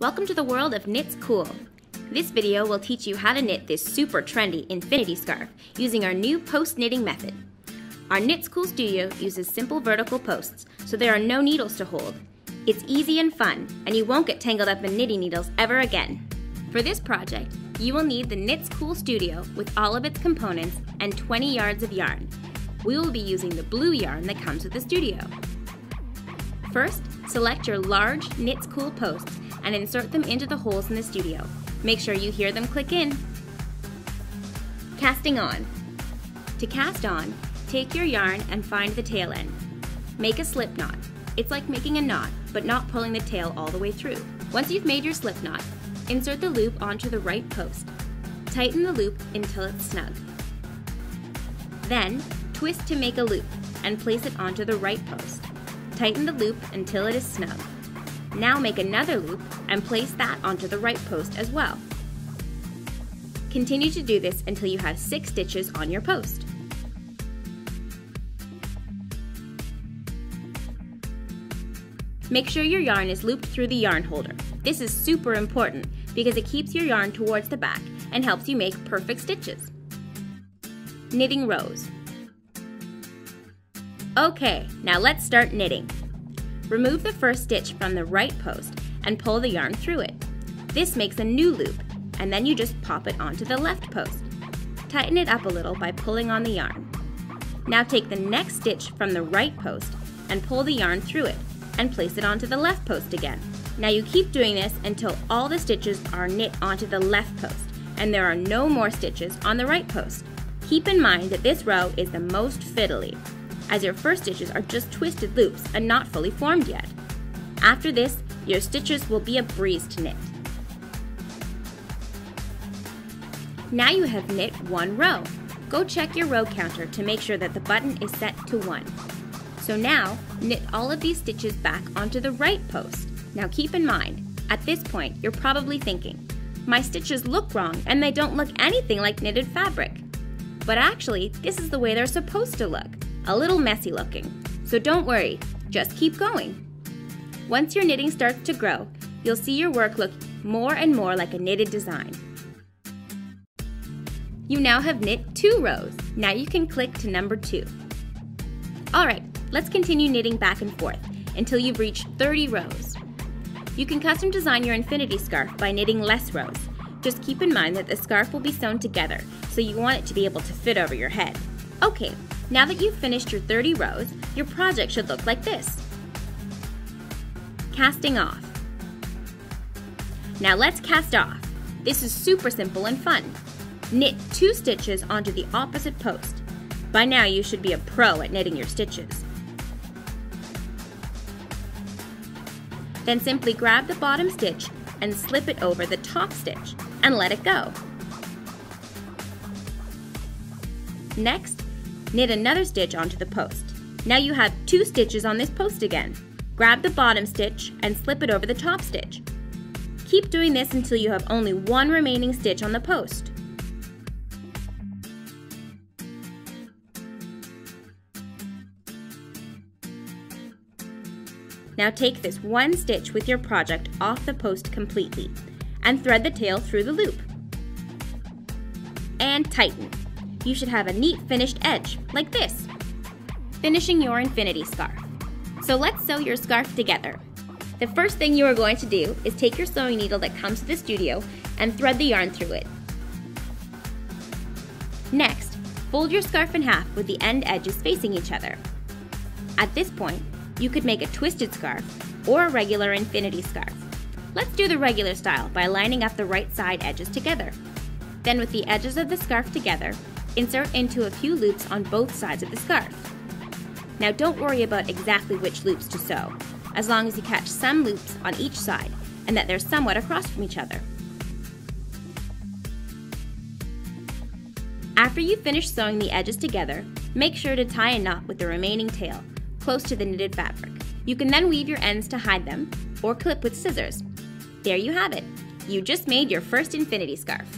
Welcome to the world of Knits Cool. This video will teach you how to knit this super trendy infinity scarf using our new post knitting method. Our Knits Cool studio uses simple vertical posts, so there are no needles to hold. It's easy and fun, and you won't get tangled up in knitting needles ever again. For this project, you will need the Knits Cool studio with all of its components and 20 yards of yarn. We will be using the blue yarn that comes with the studio. First, select your large Knits Cool posts and insert them into the holes in the studio. Make sure you hear them click in. Casting on. To cast on, take your yarn and find the tail end. Make a slip knot. It's like making a knot, but not pulling the tail all the way through. Once you've made your slip knot, insert the loop onto the right post. Tighten the loop until it's snug. Then, twist to make a loop and place it onto the right post. Tighten the loop until it is snug. Now make another loop and place that onto the right post as well. Continue to do this until you have 6 stitches on your post. Make sure your yarn is looped through the yarn holder. This is super important because it keeps your yarn towards the back and helps you make perfect stitches. Knitting rows. Okay, now let's start knitting. Remove the first stitch from the right post and pull the yarn through it. This makes a new loop, and then you just pop it onto the left post. Tighten it up a little by pulling on the yarn. Now take the next stitch from the right post and pull the yarn through it and place it onto the left post again. Now you keep doing this until all the stitches are knit onto the left post and there are no more stitches on the right post. Keep in mind that this row is the most fiddly, as your first stitches are just twisted loops and not fully formed yet. After this, your stitches will be a breeze to knit. Now you have knit one row. Go check your row counter to make sure that the button is set to 1. So now, knit all of these stitches back onto the right post. Now keep in mind, at this point, you're probably thinking, my stitches look wrong and they don't look anything like knitted fabric. But actually, this is the way they're supposed to look. A little messy looking. So don't worry, just keep going. Once your knitting starts to grow, you'll see your work look more and more like a knitted design. You now have knit 2 rows. Now you can click to number 2. Alright, let's continue knitting back and forth until you've reached 30 rows. You can custom design your infinity scarf by knitting less rows. Just keep in mind that the scarf will be sewn together, so you want it to be able to fit over your head. Okay, now that you've finished your 30 rows, your project should look like this. Casting off. Now let's cast off. This is super simple and fun. Knit 2 stitches onto the opposite post. By now you should be a pro at knitting your stitches. Then simply grab the bottom stitch and slip it over the top stitch and let it go. Next, knit another stitch onto the post. Now you have 2 stitches on this post again. Grab the bottom stitch and slip it over the top stitch. Keep doing this until you have only 1 remaining stitch on the post. Now take this 1 stitch with your project off the post completely and thread the tail through the loop. And tighten. You should have a neat finished edge, like this. Finishing your infinity scarf. So let's sew your scarf together. The first thing you are going to do is take your sewing needle that comes to the studio and thread the yarn through it. Next, fold your scarf in half with the end edges facing each other. At this point, you could make a twisted scarf or a regular infinity scarf. Let's do the regular style by lining up the right side edges together. Then with the edges of the scarf together, insert into a few loops on both sides of the scarf. Now don't worry about exactly which loops to sew, as long as you catch some loops on each side and that they're somewhat across from each other. After you finish sewing the edges together, make sure to tie a knot with the remaining tail, close to the knitted fabric. You can then weave your ends to hide them, or clip with scissors. There you have it! You just made your first infinity scarf.